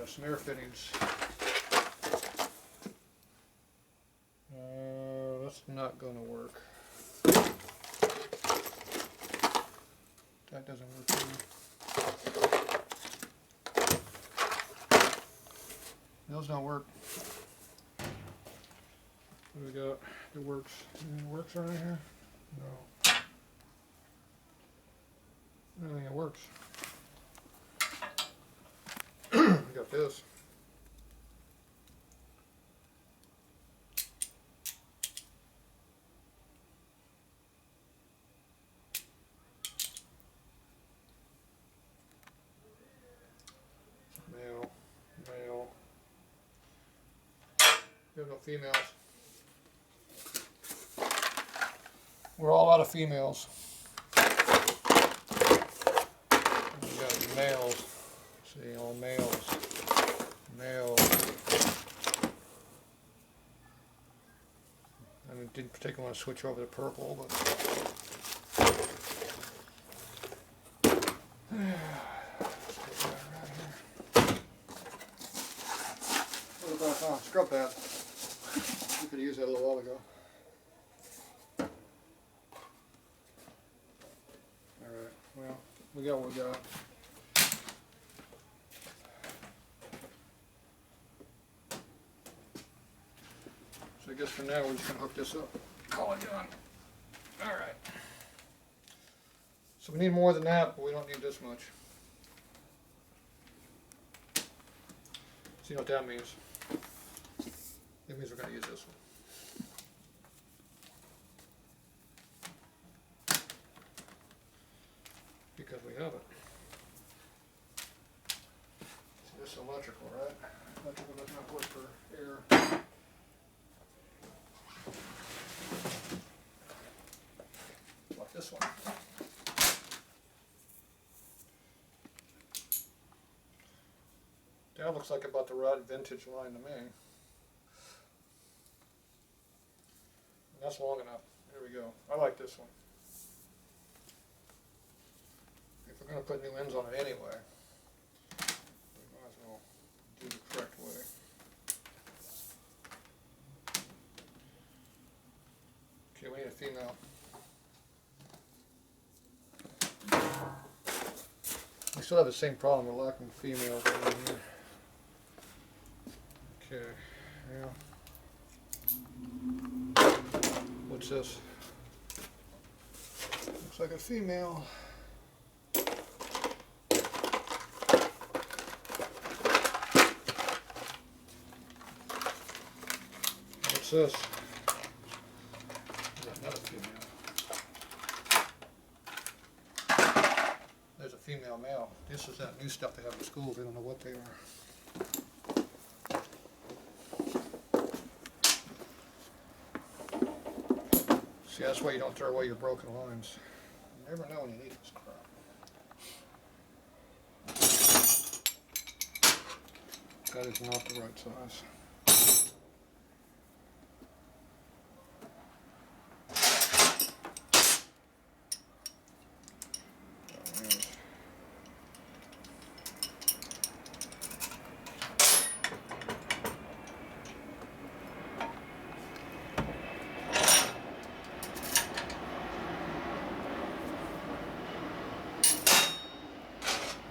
some air fittings. That's not going to work. That doesn't work either. Those don't work. What do we got? It works. It works right here? No. I don't think it works. We got this. Male. We have no females. We're all out of females. We got males. See, all males. Males. I didn't particularly want to switch over to purple, but what about scrub pad? We could have used that a little while ago. Alright, well, we got what we got. So I guess for now we're just going to hook this up. Call it done. Alright. So we need more than that, but we don't need this much. So you know what that means? That means we're going to use this one. Because we have it. See, this is electrical, right? Electrical does not work for air. Like this one. That looks like about the right vintage line to me. And that's long enough. There we go. I like this one. If we're going to put new ends on it anyway, we might as well do the correct way. Okay, we need a female. We still have the same problem. We're lacking females over here. Okay, yeah. What's this? Looks like a female. What's this? Another female. There's a female male. This is that new stuff they have in schools. They don't know what they are. See, that's why you don't throw away your broken lines. You never know when you need this crap. That is not the right size.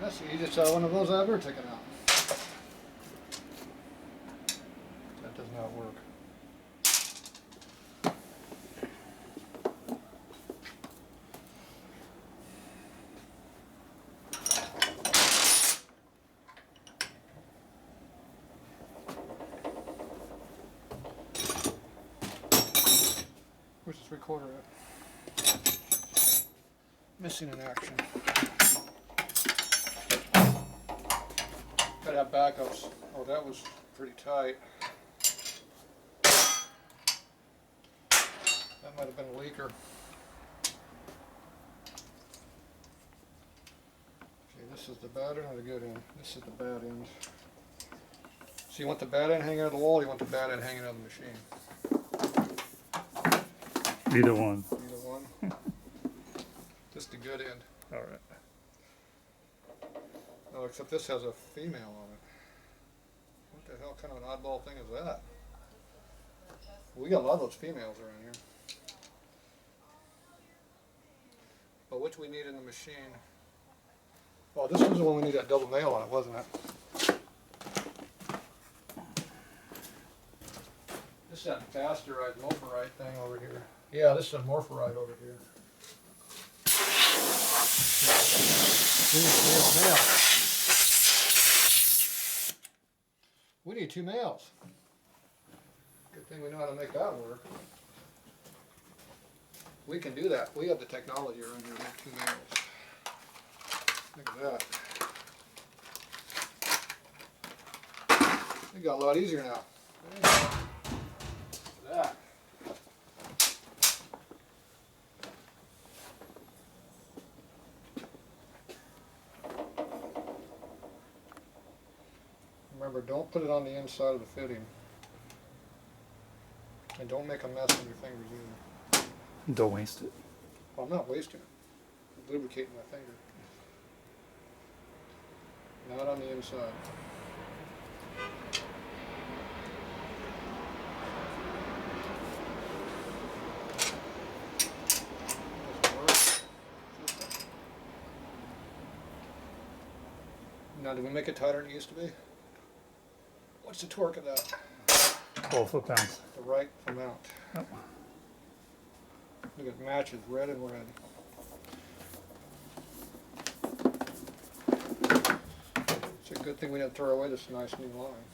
That's the easiest one of those I've ever taken out. That does not work. Where's this recorder at? Missing in action. Gotta have backups. Oh, that was pretty tight. That might have been a leaker. Okay, this is the bad end or the good end? This is the bad end. So you want the bad end hanging out of the wall, or you want the bad end hanging out of the machine? Either one. Either one. Just the good end. Alright. Oh, except this has a female on it. the hell kind of an oddball thing is that? We got a lot of those females around here. But which we need in the machine? Oh, this was the one we need that double nail on it, wasn't it? This is that Fasterite, Morpherite thing over here. Yeah, this is a Morpherite over here. We need 2 males. Good thing we know how to make that work. We can do that. We have the technology around here to make 2 males. Look at that. We got a lot easier now. Look at that. Remember, don't put it on the inside of the fitting. And don't make a mess on your fingers either. Don't waste it. Well, I'm not wasting it. I'm lubricating my finger. Not on the inside. Now, did we make it tighter than it used to be? What's the torque of that? 12 foot-pounds. The right amount. Yep. Look, it matches red and red. It's a good thing we didn't throw away this nice new line.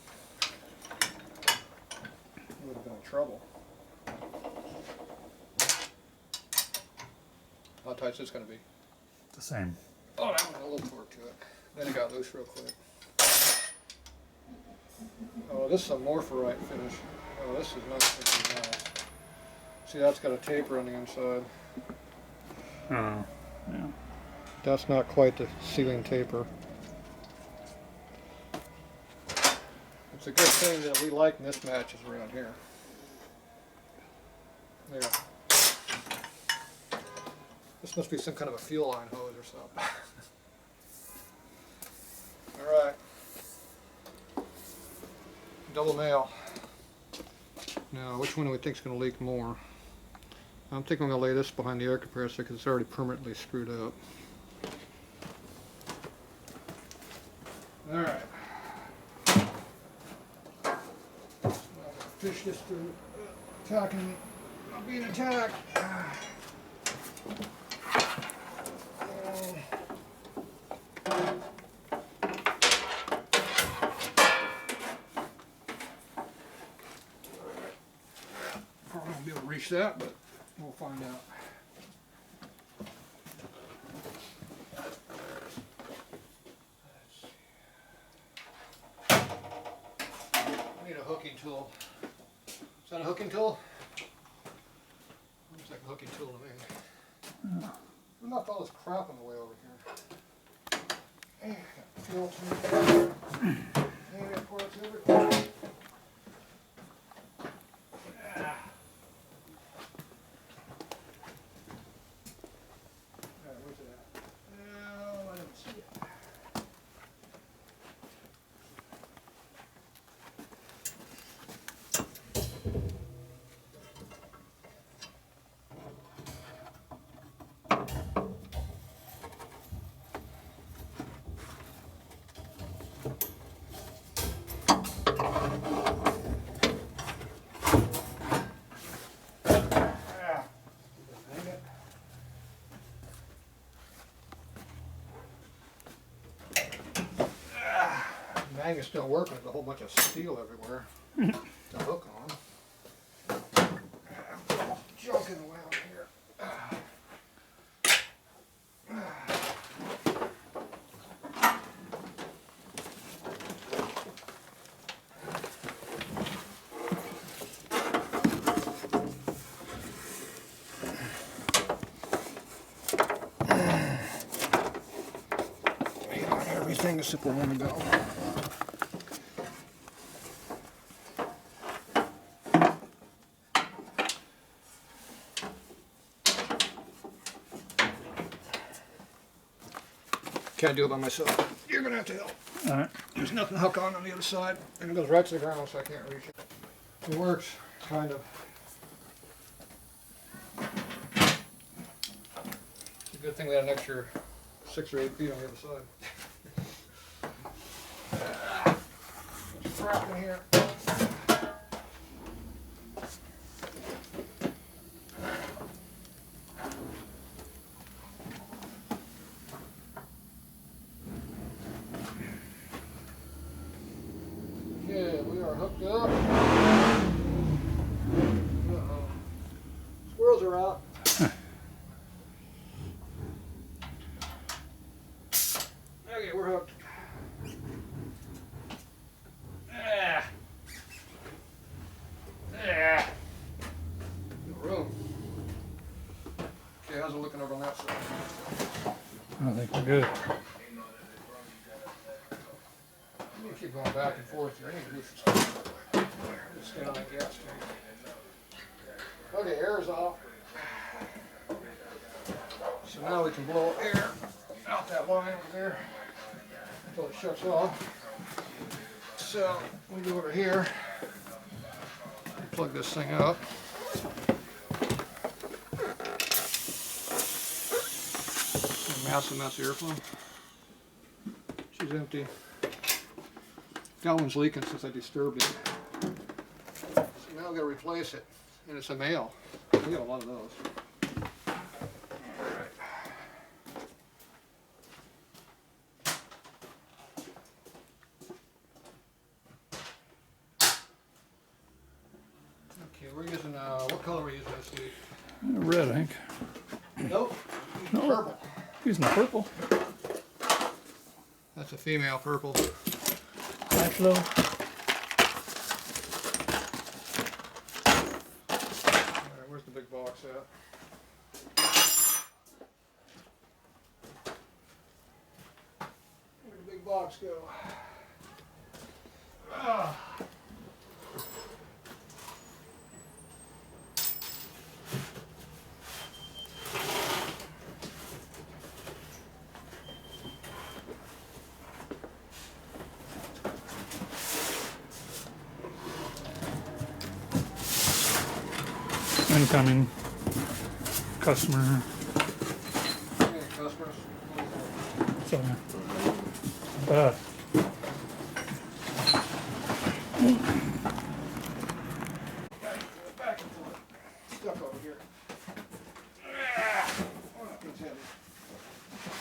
We would have been in trouble. How tight's this going to be? The same. Oh, that one had a little torque to it. Then it got loose real quick. Oh, this is a Morpherite finish. Oh, this is nice. See, that's got a taper on the inside. Yeah. That's not quite the sealing taper. It's a good thing that we like mismatches around here. There. This must be some kind of a fuel line hose or something. Alright. Double nail. Now, which one do we think is going to leak more? I'm thinking I'm going to lay this behind the air compressor because it's already permanently screwed up. Alright. Fish this through attacking, not being attacked. Probably won't be able to reach that, but we'll find out. I need a hooking tool. Is that a hooking tool? Looks like a hooking tool to me. Who left all this crap in the way over here? Fuel tank. And parts everywhere. Where's it at? No, I don't see it. Magnet's still working. There's a whole bunch of steel everywhere to hook on. Junk in the way over here. We got everything except where I want to go. Can't do it by myself. You're gonna have to help. Alright. There's nothing to hook on the other side, and it goes right to the ground, so I can't reach it. It works, kind of. It's a good thing we had an extra 6 or 8 feet on the other side. What's crap in here? Okay, we are hooked up. Uh-oh. Squirrels are out. Okay, we're hooked. No room. Okay, how's it looking over on that side? I think we're good. I need to keep going back and forth here. I need to do some stuff. Just stay on that gas tank. Okay, air's off. So now we can blow air out that line over there until it shuts off. So we go over here, plug this thing up. Massive amounts of airflow. She's empty. That one's leaking since I disturbed it. So now I've got to replace it. And it's a male. We got a lot of those. Alright. Okay, we're using, what color are we using this week? Red, I think. Nope. No. Purple. Using the purple. That's a female purple. Tatro. Alright, where's the big box at? Where'd the big box go? Ah. Incoming customer. Hey, customers. So, Back and forth. Stuck over here. Ah. Oh, that's heavy.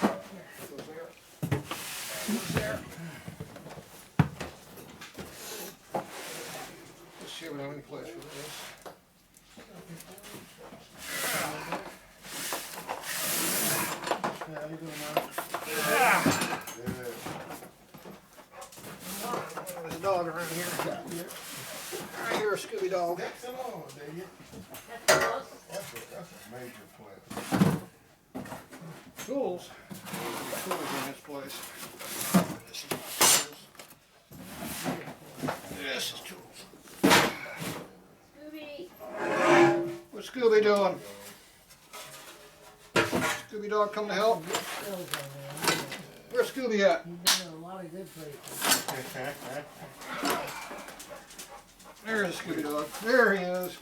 There, goes there. Goes there. Let's see if we have any place for this. Yeah, you're doing that. There's a dog around here. I hear a Scooby dog. That's a major place. Tools. Tools in this place. This is tools. Scooby, What's Scooby doing? Scooby dog come to help? Where's Scooby at? you've been in a lot of good places. There's Scooby dog. There he is.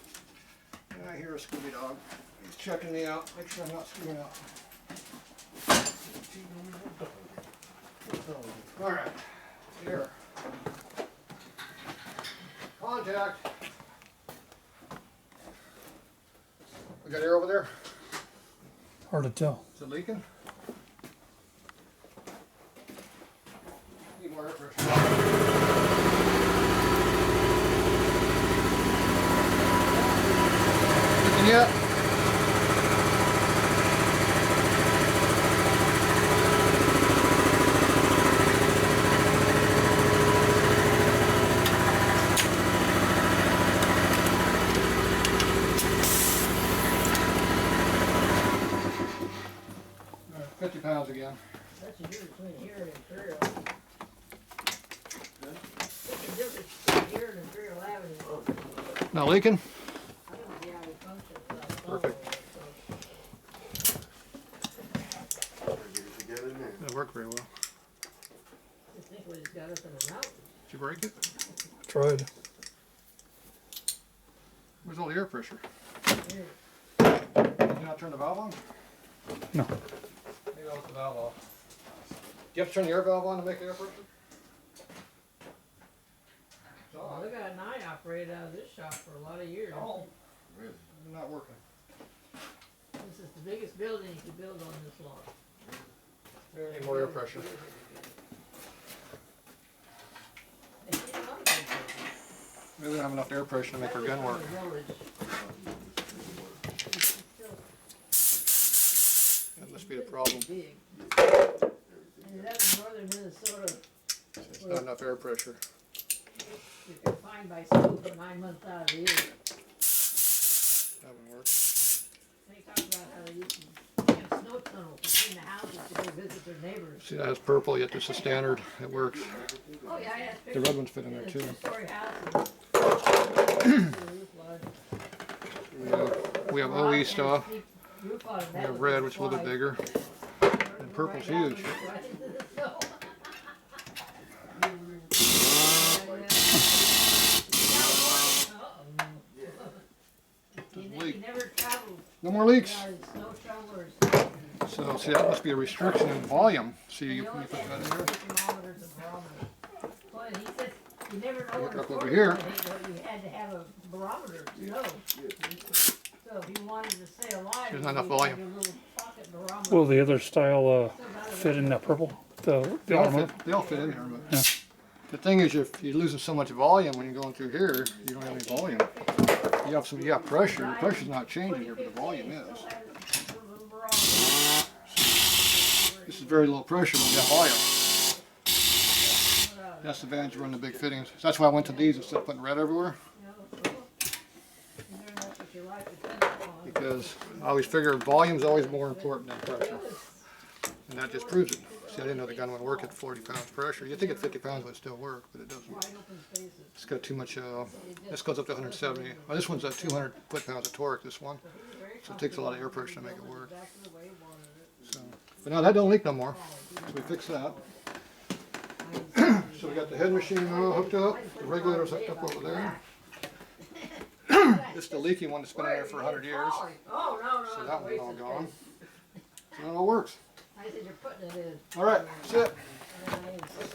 And I hear a Scooby dog. He's checking me out. Make sure I'm not screwing up. Alright. Here. Contact. We got air over there? hard to tell. Is it leaking? Need more air pressure. Leaking yet? All right, 50 pounds again. That's the difference between here and Imperial. That's the difference between here and Imperial Avenue. Not leaking? I don't see how it functions without Perfect. Get it together now. That worked very well. I think we just got you break it? I tried. Where's all the air pressure? Here. Did you not turn the valve on? No. Maybe that was the valve off. Do you have to turn the air valve on to make air pressure? Well, they got 9 operated out of this shop for a lot of years. No, Really? not working. This is the biggest building you could build on this lot. We need more air pressure. They can't run it like Maybe we don't have enough air pressure to make our gun work. That must be the problem. Big. And that's in northern Minnesota. It's not enough air pressure. You're confined by snow for 9 months out of the year. That wouldn't work. They talk about how they used to have snow tunnels between the houses to go visit their neighbors. See, that has purple, yet this is standard. It works. Oh yeah, I had The red ones fit in there a too. 2-story house. And We have OE stuff. We have red, which is a little bit bigger. And purple's huge. He never traveled No more leaks. without his snow shovel or something. So, see, that must be a restriction in volume. See, He you only put that takes in there. thermometers and barometers. Well, and he said you never know Look when up the over storm here. was gonna hit, but you had to have a barometer to know. So if you wanted to stay alive, There's you not enough had volume. your little pocket barometer. Will the other style Still got it fit in that purple? The They all armor? fit, they all fit in there, but Yeah. the thing is, if you're losing so much volume when you're going through here, you don't have any volume. You have pressure. The pressure's not changing here, but the volume is. This is very low pressure when you have volume. That's the advantage of running the big fittings. That's why I went to these instead of putting red everywhere, because I always figure volume's always more important than pressure. And that just proves it. See, I didn't know the gun would work at 40 pounds pressure. You'd think at 50 pounds it would still work, but it doesn't. It's got too much, this goes up to 170. Oh, this one's at 200 foot-pounds of torque, this one. So it takes a lot of air pressure to make it work. So, but now that don't leak no more. So we fixed that. So we got the head machine all hooked up. The regulator's hooked up over there. This is the leaking one that's been in there for 100 years. Oh, no, So no, that one's it's a all waste of gone. space. So it all works. I said, you're putting it in. All right, that's it. And I